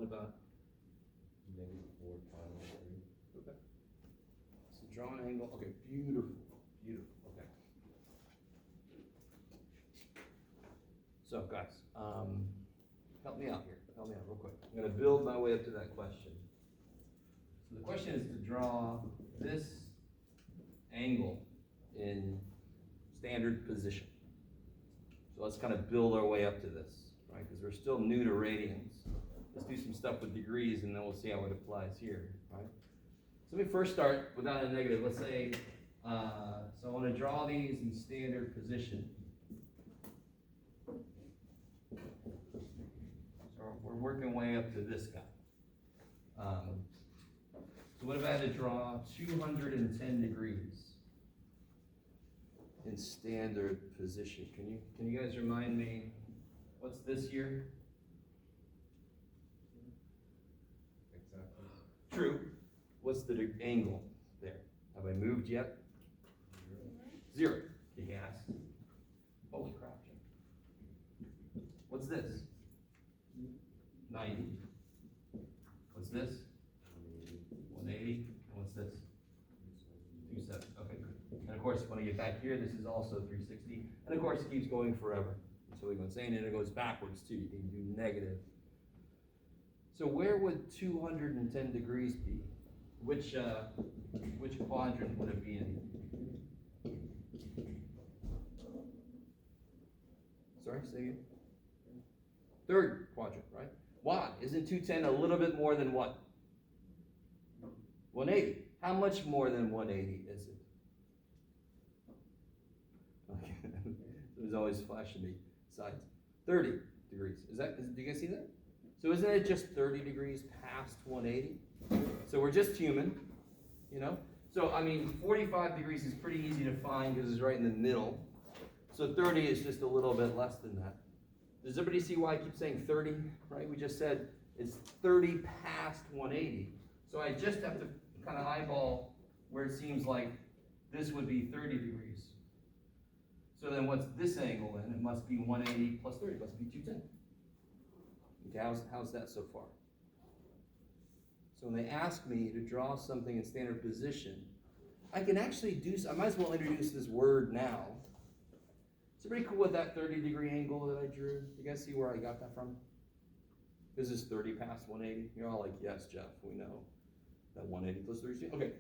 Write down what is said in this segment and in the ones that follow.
on about? -4 pi over 3. Okay. So draw an angle, okay, beautiful, beautiful, okay. So guys, help me out here, help me out real quick. I'm gonna build my way up to that question. So the question is to draw this angle in standard position. So let's kind of build our way up to this, right? Because we're still new to radians. Let's do some stuff with degrees and then we'll see how it applies here, right? So let me first start without a negative. Let's say, so I want to draw these in standard position. So we're working way up to this guy. So what if I had to draw 210 degrees in standard position? Can you guys remind me, what's this here? Exactly. True. What's the angle there? Have I moved yet? 0. Yes. Holy crap, Jim. What's this? 90. What's this? 180. And what's this? 270. Okay, good. And of course, when I get back here, this is also 360. And of course, it keeps going forever until we go insane, and it goes backwards too. You can do negative. So where would 210 degrees be? Which quadrant would it be in? Sorry, say again? Third quadrant, right? Why? Isn't 210 a little bit more than what? 180. How much more than 180 is it? Okay. There's always flashing me sides. 30 degrees. Do you guys see that? So isn't it just 30 degrees past 180? So we're just human, you know? So, I mean, 45 degrees is pretty easy to find because it's right in the middle. So 30 is just a little bit less than that. Does everybody see why I keep saying 30, right? We just said it's 30 past 180. So I just have to kind of eyeball where it seems like this would be 30 degrees. So then what's this angle then? It must be 180 plus 30, it must be 210. Okay, how's that so far? So when they ask me to draw something in standard position, I can actually I might as well introduce this word now. Is everybody cool with that 30-degree angle that I drew? You guys see where I got that from? This is 30 past 180. You're all like, yes, Jeff, we know that 180 plus 30. Okay,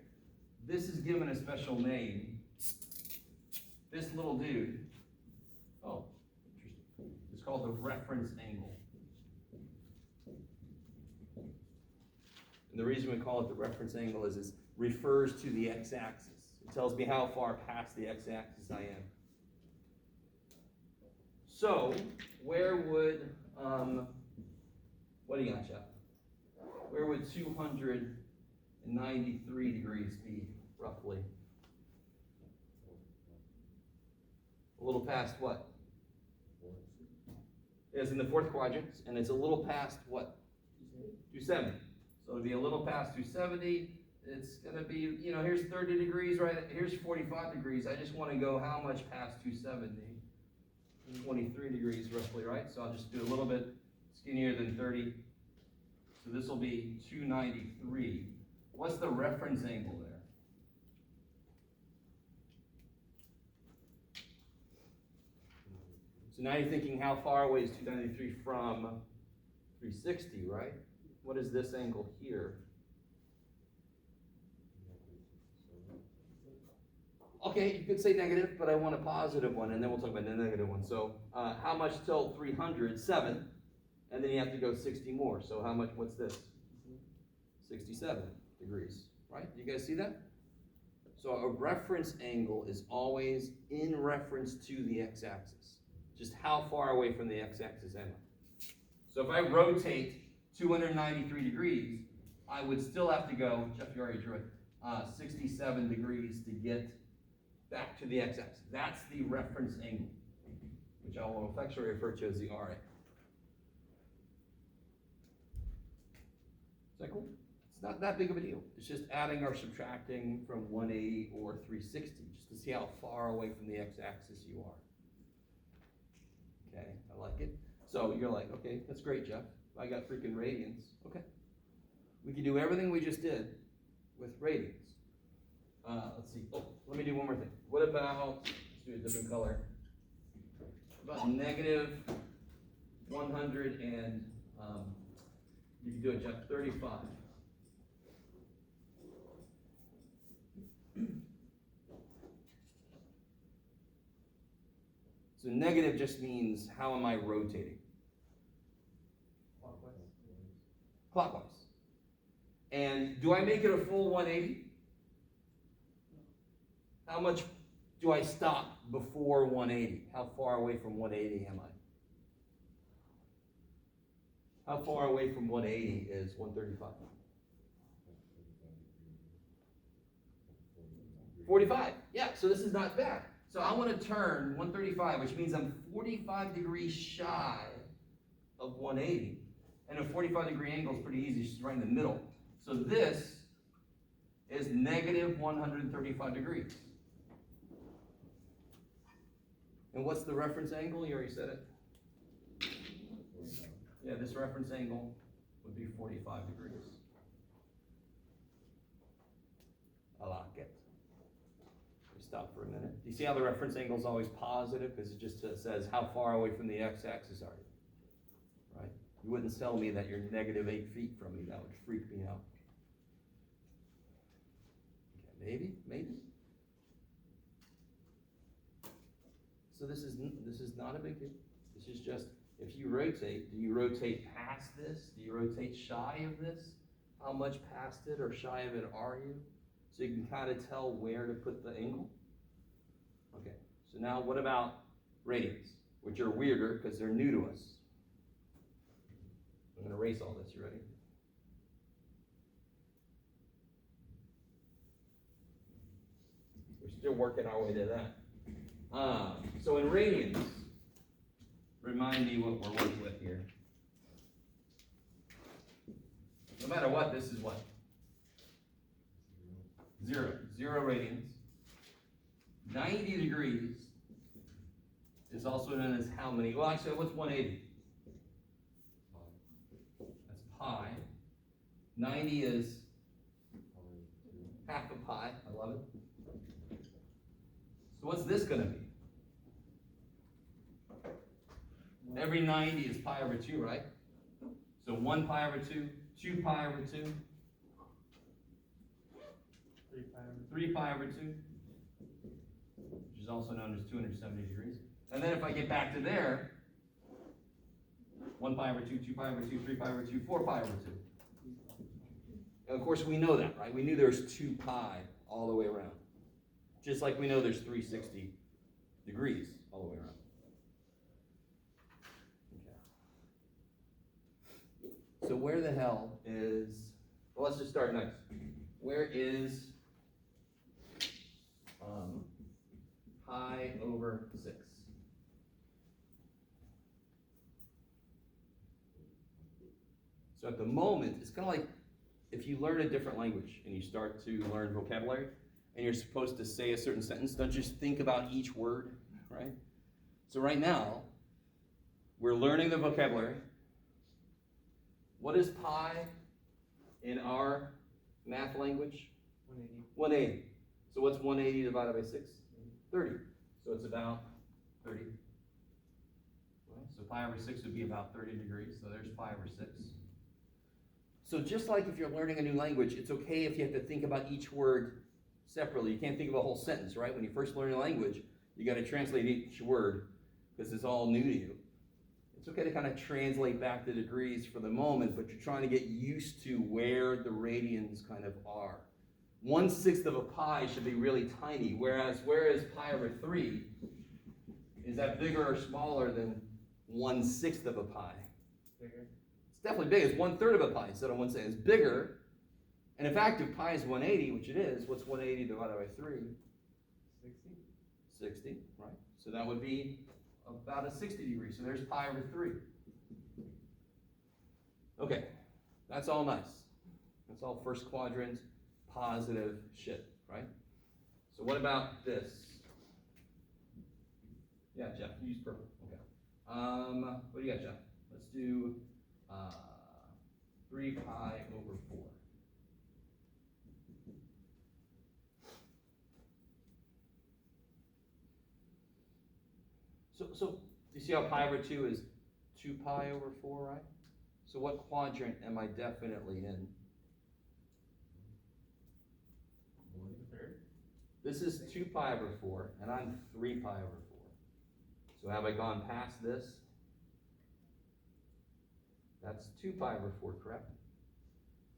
this is given a special name. This little dude, oh, interesting. It's called the reference angle. And the reason we call it the reference angle is it refers to the x-axis. It tells me how far past the x-axis I am. So, where would, what do you got, Jeff? Where would 293 degrees be, roughly? A little past what? It's in the fourth quadrant, and it's a little past what? 270. So it'll be a little past 270. It's going to be, you know, here's 30 degrees, right? Here's 45 degrees. I just want to go how much past 270? 23 degrees roughly, right? So I'll just do a little bit skinnier than 30. So this will be 293. What's the reference angle there? So now you're thinking, how far away is 293 from 360, right? What is this angle here? Okay, you could say negative, but I want a positive one, and then we'll talk about the negative one. So how much till 300? 7. And then you have to go 60 more. So how much, what's this? 67 degrees, right? Do you guys see that? So a reference angle is always in reference to the x-axis. Just how far away from the x-axis am I? So if I rotate 293 degrees, I would still have to go, Jeff, you already drew it, 67 degrees to get back to the x-axis. That's the reference angle, which I will affectionately refer to as the RA. Is that cool? It's not that big of a deal. It's just adding or subtracting from 180 or 360, just to see how far away from the x-axis you are. Okay, I like it. So you're like, okay, that's great, Jeff. I got freaking radians. Okay. We can do everything we just did with radians. Let's see. Oh, let me do one more thing. What about, let's do a different color. What about negative 100 and, you can do it, Jeff, 35. So negative just means how am I rotating? Clockwise. And do I make it a full 180? How much do I stop before 180? How far away from 180 am I? How far away from 180 is 135? 45. Yeah, so this is not bad. So I want to turn 135, which means I'm 45 degrees shy of 180. And a 45-degree angle is pretty easy, it's just right in the middle. So this is negative 135 degrees. And what's the reference angle? You already said it. Yeah, this reference angle would be 45 degrees. I like it. Stop for a minute. Do you see how the reference angle is always positive? Because it just says how far away from the x-axis are you, right? You wouldn't tell me that you're negative 8 feet from me. That would freak me out. Okay, maybe. So this is not a big deal. This is just, if you rotate, do you rotate past this? Do you rotate shy of this? How much past it or shy of it are you? So you can kind of tell where to put the angle. Okay, so now what about radians, which are weirder because they're new to us? I'm going to erase all this, you ready? We're still working our way to that. So in radians, remind me what we're working with here. No matter what, this is what? Zero radians. 90 degrees is also known as how many? Well, actually, what's 180? That's pi. 90 is half a pi. I love it. So what's this going to be? Every 90 is pi over 2, right? So 1 pi over 2, 2 pi over 2, 3 pi over 2, which is also known as 270 degrees. And then if I get back to there, 1 pi over 2, 2 pi over 2, 3 pi over 2, 4 pi over 2. And of course we know that, right? We knew there's 2 pi all the way around. Just like we know there's 360 degrees all the way around. Okay. So where the hell is, well, let's just start next. Where is pi over 6? So at the moment, it's kind of like if you learn a different language and you start to learn vocabulary and you're supposed to say a certain sentence, don't just think about each word, right? So right now, we're learning the vocabulary. What is pi in our math language? 180. 180. So what's 180 divided by 6? 30. So it's about 30. Right? So pi over 6 would be about 30 degrees. So there's pi over 6. So just like if you're learning a new language, it's okay if you have to think about each word separately. You can't think of a whole sentence, right? When you first learn a language, you got to translate each word because it's all new to you. It's okay to kind of translate back the degrees for the moment, but you're trying to get used to where the radians kind of are. 1/6 of a pi should be really tiny, whereas pi over 3, is that bigger or smaller than 1/6 of a pi? Bigger. It's definitely big. It's 1/3 of a pi instead of 1/6. It's bigger. And in fact, if pi is 180, which it is, what's 180 divided by 3? 60. 60, right? So that would be about a 60 degree. So there's pi over 3. Okay, that's all nice. That's all first quadrant positive shit, right? So what about this? Yeah, Jeff, use purple. Okay. What do you got, Jeff? Let's do 3 pi over 4. So you see how pi over 2 is 2 pi over 4, right? So what quadrant am I definitely in? 1/3. This is 2 pi over 4, and I'm 3 pi over 4. So have I gone past this? That's 2 pi over 4, correct?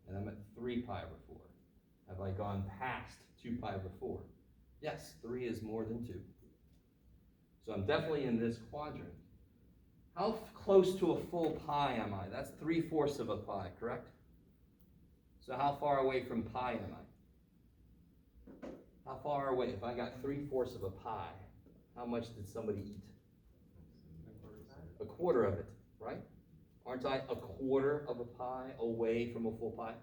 And I'm at 3 pi over 4. Have I gone past 2 pi over 4? Yes, 3 is more than 2. So I'm definitely in this quadrant. How close to a full pi am I? That's 3/4 of a pi, correct? So how far away from pi am I? How far away? If I got 3/4 of a pi, how much did somebody eat? A quarter of it, right? Aren't I a quarter of a pi away from a full pi?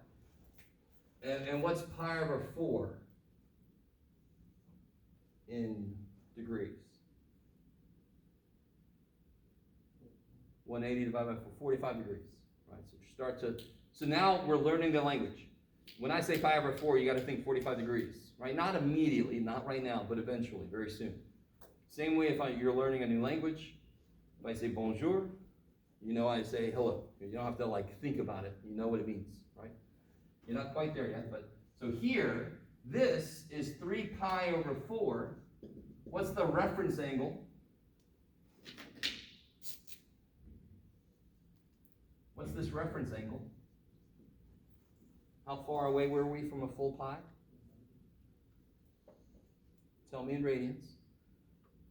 And what's pi over 4 in degrees? 180 divided by 45 degrees, right? So now we're learning the language. When I say pi over 4, you got to think 45 degrees, right? Not immediately, not right now, but eventually, very soon. Same way if you're learning a new language, if I say bonjour, you know I say hello. You don't have to think about it. You know what it means, right? You're not quite there yet, but so here, this is 3 pi over 4. What's the reference angle? What's this reference angle? How far away were we from a full pi? Tell me in radians.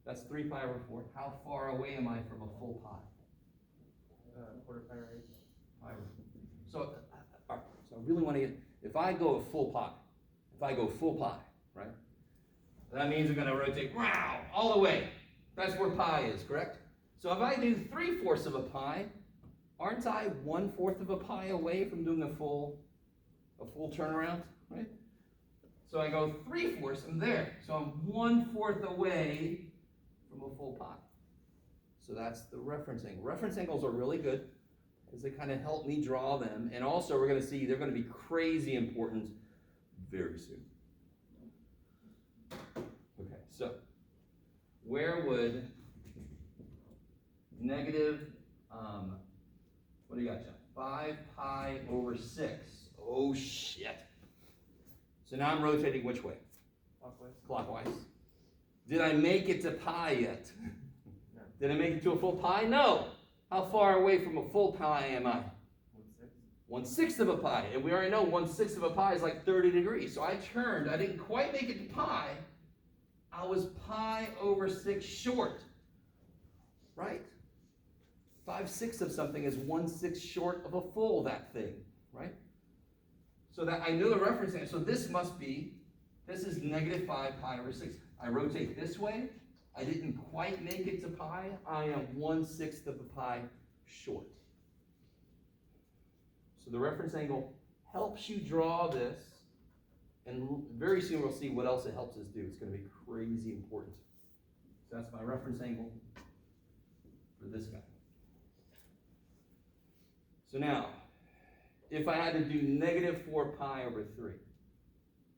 That's 3 pi over 4. How far away am I from a full pi? Quarter pi right. Pi over 4. So I really want to get, if I go a full pi, right? That means I'm going to rotate, wow, all the way. That's where pi is, correct? So if I do 3/4 of a pi, aren't I 1/4 of a pi away from doing a full turnaround, right? So I go 3/4, I'm there. So I'm 1/4 away from a full pi. So that's the reference angle. Reference angles are really good because they kind of help me draw them. And also we're going to see they're going to be crazy important very soon. Okay, so where would negative, what do you got, John? 5 pi over 6. Oh, shit. So now I'm rotating which way? Clockwise. Clockwise. Did I make it to pi yet? No. Did I make it to a full pi? No. How far away from a full pi am I? 1/6. 1/6 of a pi. And we already know 1/6 of a pi is like 30 degrees. So I turned, I didn't quite make it to pi. I was pi over 6 short. Right? 5/6 of something is 1/6 short of a full, that thing, right? So that I knew the reference angle. So this is negative 5 pi over 6. I rotate this way. I didn't quite make it to pi. I am 1/6 of a pi short. So the reference angle helps you draw this, and very soon we'll see what else it helps us do. It's going to be crazy important. So that's my reference angle for this guy. So now, if I had to do negative 4 pi over 3,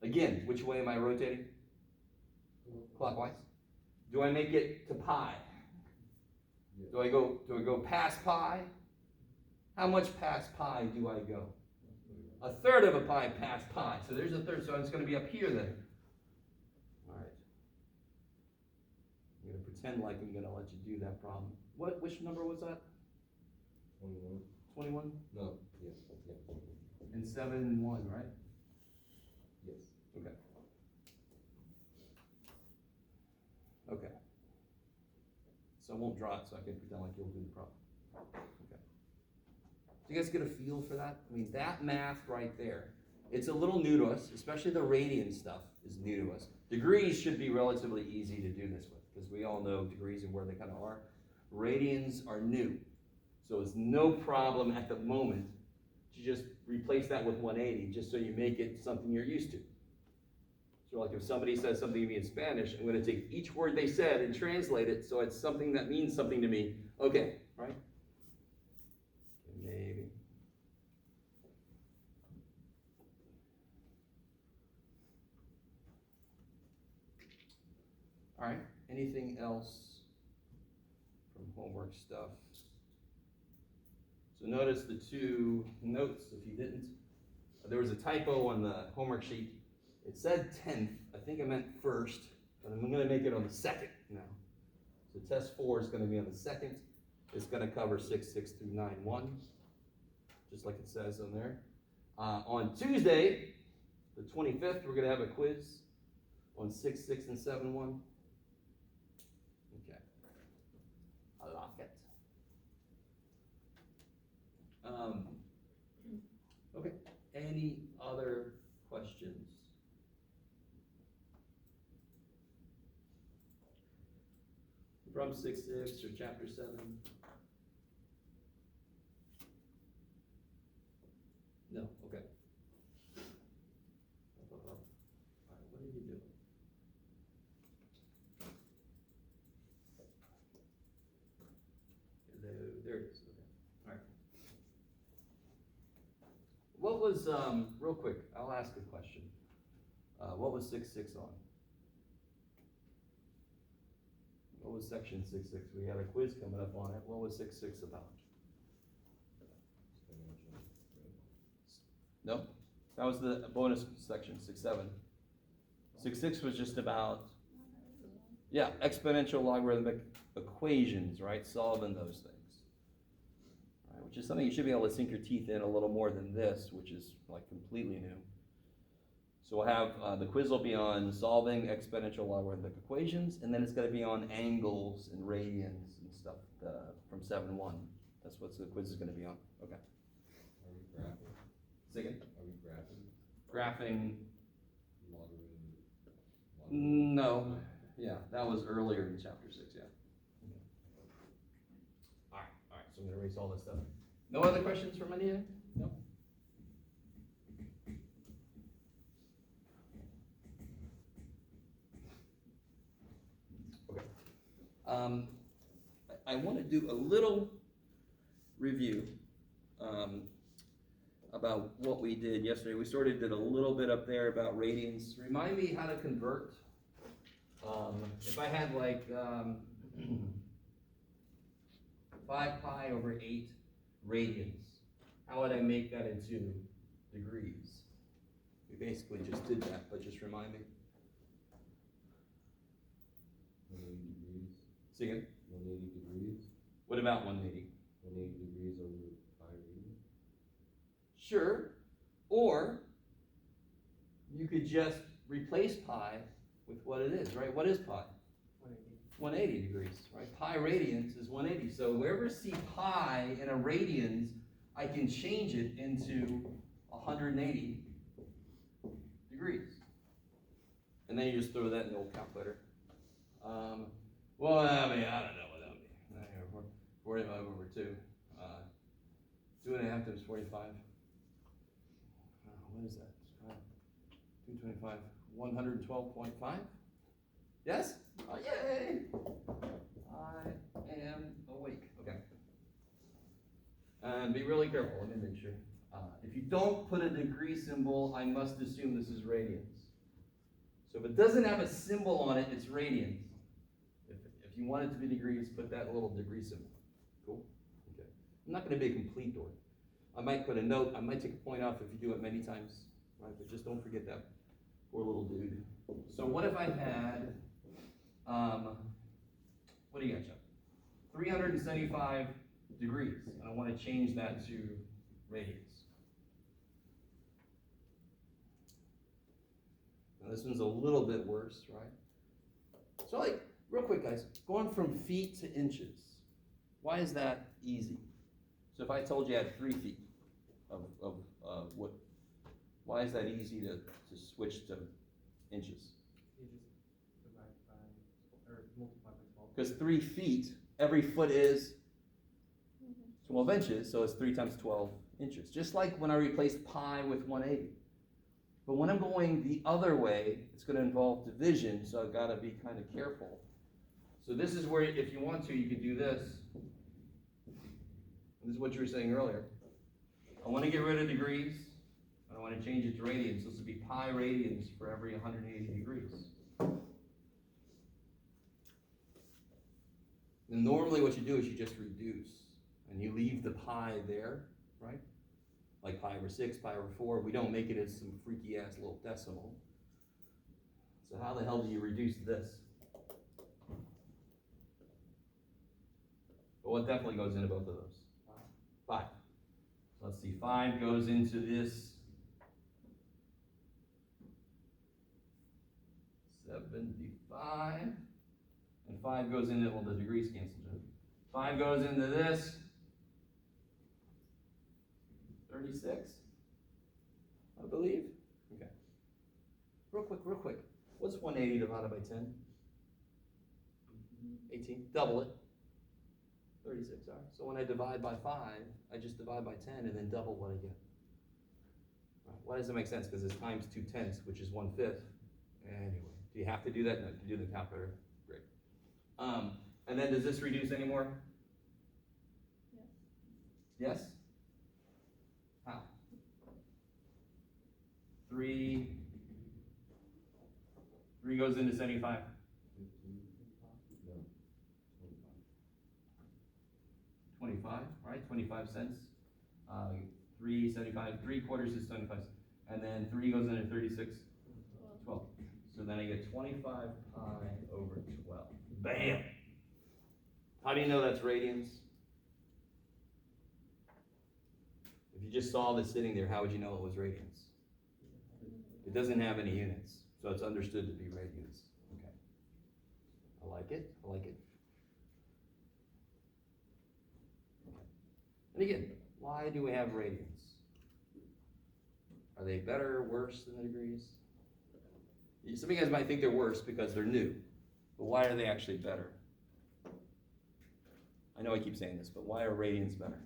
again, which way am I rotating? Clockwise. Do I make it to pi? Do I go past pi? How much past pi do I go? 1/3 of a pi past pi. So there's 1/3, so it's going to be up here then. All right. I'm going to pretend like I'm going to let you do that problem. Which number was that? 21. 21? No, yes, yeah. And 7 and 1, right? Yes. Okay. Okay. So I won't draw it so I can pretend like you'll do the problem. Okay. Do you guys get a feel for that? I mean, that math right there, it's a little new to us, especially the radian stuff is new to us. Degrees should be relatively easy to do this with because we all know degrees and where they kind of are. Radians are new. So it's no problem at the moment to just replace that with 180 just so you make it something you're used to. So like if somebody says something to me in Spanish, I'm going to take each word they said and translate it so it's something that means something to me. Okay, right? Maybe. All right, anything else from homework stuff? So notice the two notes, if you didn't. There was a typo on the homework sheet. It said 10th, I think I meant first, but I'm gonna make it on the second now. So test 4 is gonna be on the second. It's gonna cover 6.6 through 9.1, just like it says on there. On Tuesday, the 25th, we're gonna have a quiz on 6.6 and 7.1. Okay, I like it. Okay, any other questions? From 6.6 or chapter 7? No, okay. All right, what did you do? There it is, okay, all right. What was, real quick, I'll ask a question. What was 6.6 on? What was section 6.6? We had a quiz coming up on it. What was 6.6 about? No, that was the bonus section, 6.7. 6.6 was just about, yeah, exponential logarithmic equations, right? Solving those things. Right, which is something you should be able to sink your teeth in a little more than this, which is like completely new. So we'll have, the quiz will be on solving exponential logarithmic equations, and then it's gonna be on angles and radians and stuff, from 7.1. That's what the quiz is gonna be on, okay. Are we graphing? Say again? Are we graphing? Graphing, Logarithm? no, yeah, that was earlier in chapter 6, yeah. All right, so I'm gonna erase all this stuff. No other questions from any of you? No? Okay. I want to do a little review about what we did yesterday. We sort of did a little bit up there about radians. Remind me how to convert. If I had like 5 pi over 8 radians, how would I make that into degrees? We basically just did that, but just remind me. 180 degrees. See again? 180 degrees. What about 180? 180 degrees over pi radian. Sure. Or you could just replace pi with what it is, right? What is pi? 180 degrees, right? Pi radians is 180. So wherever I see pi in a radians, I can change it into 180 degrees. And then you just throw that in the old calculator. Well, I mean, I don't know what that would be. 45 over 2. 2.5 times 45. What is that? 225. 112.5? Yes? Oh, yay! I am awake. Okay. And be really careful. Let me make sure. If you don't put a degree symbol, I must assume this is radians. So if it doesn't have a symbol on it, it's radians. If you want it to be degrees, put that little degree symbol. Cool? Okay. I'm not going to be a complete dork. I might put a note. I might take a point off if you do it many times. Right? But just don't forget that poor little dude. So what if I had, what do you got, Chuck? 375 degrees, and I want to change that to radians. Now this one's a little bit worse, right? So like, real quick guys, going from feet to inches, why is that easy? So if I told you I had 3 feet of what, why is that easy to switch to inches? You just divide by, or multiply by 12. Because 3 feet, every foot is 12 inches, so it's 3 times 12 inches. Just like when I replaced pi with 180. But when I'm going the other way, it's going to involve division, so I've got to be kind of careful. So this is where, if you want to, you could do this. This is what you were saying earlier. I want to get rid of degrees, and I want to change it to radians. This would be pi radians for every 180 degrees. And normally what you do is you just reduce, and you leave the pi there, right? Like pi over 6, pi over 4. We don't make it as some freaky ass little decimal. So how the hell do you reduce this? Well, what definitely goes into both of those? 5. So let's see, 5 goes into this 75, and 5 goes into, well, the degrees cancel. 5 goes into this 36, I believe. Okay. Real quick. What's 180 divided by 10? 18. Double it. 36, all right. So when I divide by 5, I just divide by 10 and then double what I get. All right. Why does it make sense? Because it's times 2/10, which is 1/5. Anyway, do you have to do that? No, you can do the calculator. Great. And then does this reduce anymore? Yes. Yes? How? 3 goes into 75. 25, right? 25 cents. 3.75, 3/4 is 75 cents. And then 3 goes into 36, 12. So then I get 25 pi over 12. Bam! How do you know that's radians? If you just saw this sitting there, how would you know it was radians? It doesn't have any units, so it's understood to be radians. Okay. I like it. Okay. And again, why do we have radians? Are they better or worse than the degrees? Some of you guys might think they're worse because they're new, but why are they actually better? I know I keep saying this, but why are radians better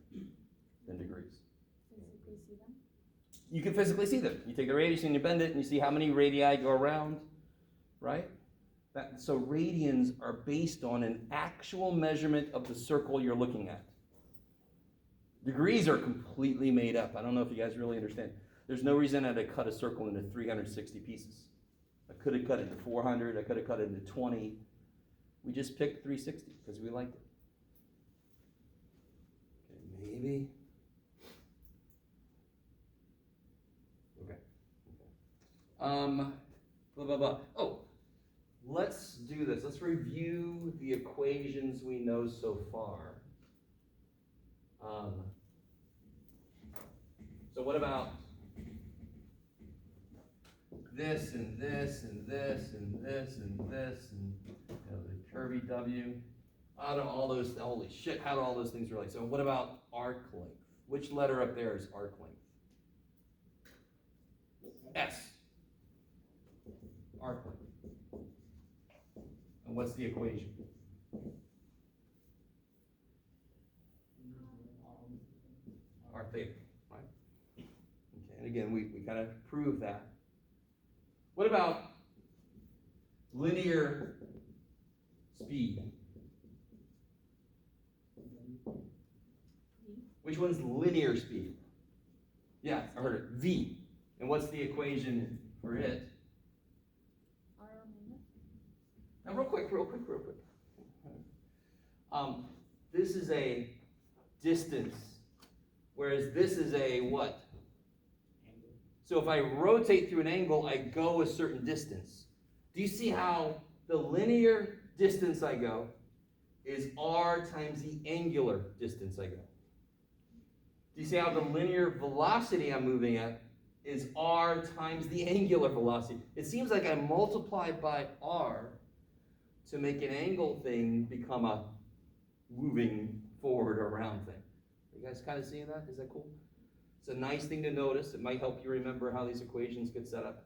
than degrees? Physically see them? You can physically see them. You take the radius and you bend it and you see how many radii go around, right? So radians are based on an actual measurement of the circle you're looking at. Degrees are completely made up. I don't know if you guys really understand. There's no reason I had to cut a circle into 360 pieces. I could have cut it into 400. I could have cut it into 20. We just picked 360 because we liked it. Okay, maybe. Okay. Blah, blah, blah. Oh, let's do this. Let's review the equations we know so far. So what about this and this and this and this and this and the curvy W? How do all those, holy shit, how do all those things relate? So what about arc length? Which letter up there is arc length? S. Arc length. And what's the equation? R theta, right? Okay, and again, we kind of proved that. What about linear speed? Which one's linear speed? Yeah, I heard it. V. And what's the equation for it? R minus? Now, real quick. This is a distance, whereas this is a what? Angle. So if I rotate through an angle, I go a certain distance. Do you see how the linear distance I go is r times the angular distance I go? Do you see how the linear velocity I'm moving at is r times the angular velocity? It seems like I multiply by r to make an angle thing become a moving forward or around thing. You guys kind of seeing that? Is that cool? It's a nice thing to notice. It might help you remember how these equations get set up.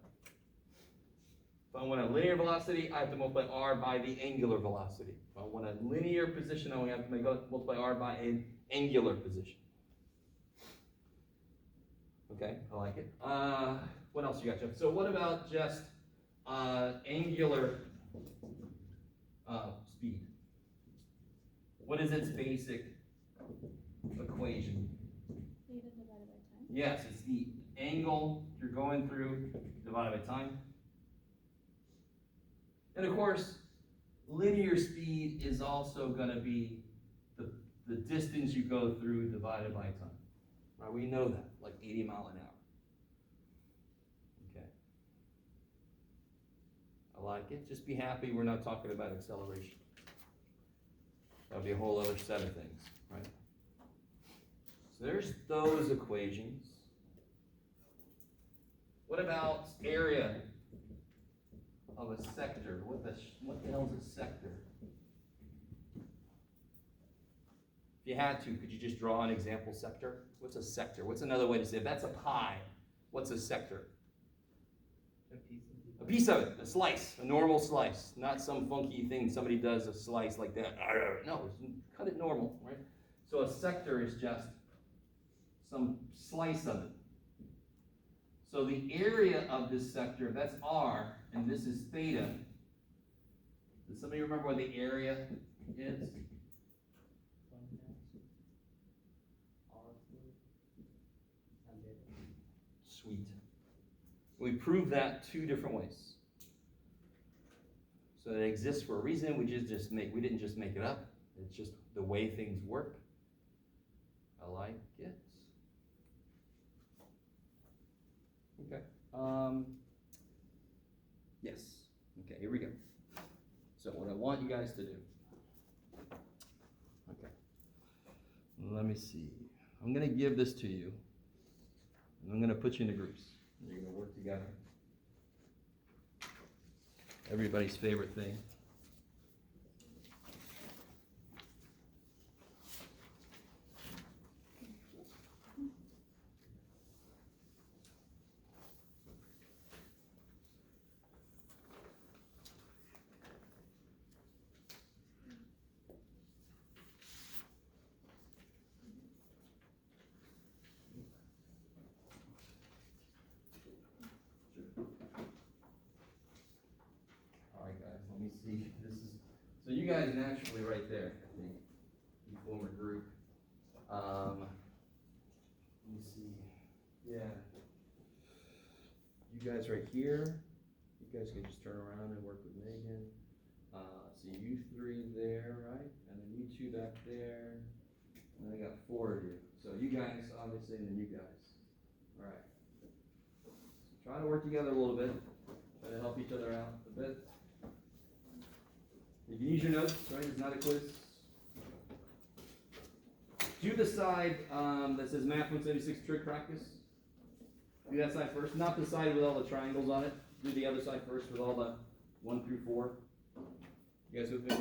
If I want a linear velocity, I have to multiply r by the angular velocity. If I want a linear position, I only have to multiply r by an angular position. Okay, I like it. What else you got, Jeff? So what about just angular speed? What is its basic equation? Theta divided by time? Yes, it's the angle you're going through divided by time. And of course, linear speed is also gonna be the distance you go through divided by time. Right, we know that, like 80 miles an hour. Okay. I like it. Just be happy we're not talking about acceleration. That'll be a whole other set of things, right? So there's those equations. What about area of a sector? What the hell is a sector? If you had to, could you just draw an example sector? What's a sector? What's another way to say it? If that's a pie, what's a sector? A piece of it, a slice, a normal slice, not some funky thing somebody does a slice like that. No, cut it normal, right? So a sector is just some slice of it. So the area of this sector, that's R, and this is theta. Does somebody remember what the area is? Sweet. We prove that two different ways. So it exists for a reason. We didn't just make it up. It's just the way things work. I like it. Okay. Yes. Okay, here we go. So what I want you guys to do. Okay. Let me see. I'm gonna give this to you. And I'm gonna put you into groups. You're gonna work together. Everybody's favorite thing. Let me see, so you guys naturally right there, I think, you form a group. Let me see, yeah. You guys right here, you guys can just turn around and work with Megan. So you three there, right? And then you two back there, and then I got 4 of you. So you guys, obviously, and then you guys. All right. So try to work together a little bit, try to help each other out a bit. You can use your notes, right? It's not a quiz. Do the side that says Math 176 Trig Practice. Do that side first. Not the side with all the triangles on it. Do the other side first with all the 1 through 4. You guys with me?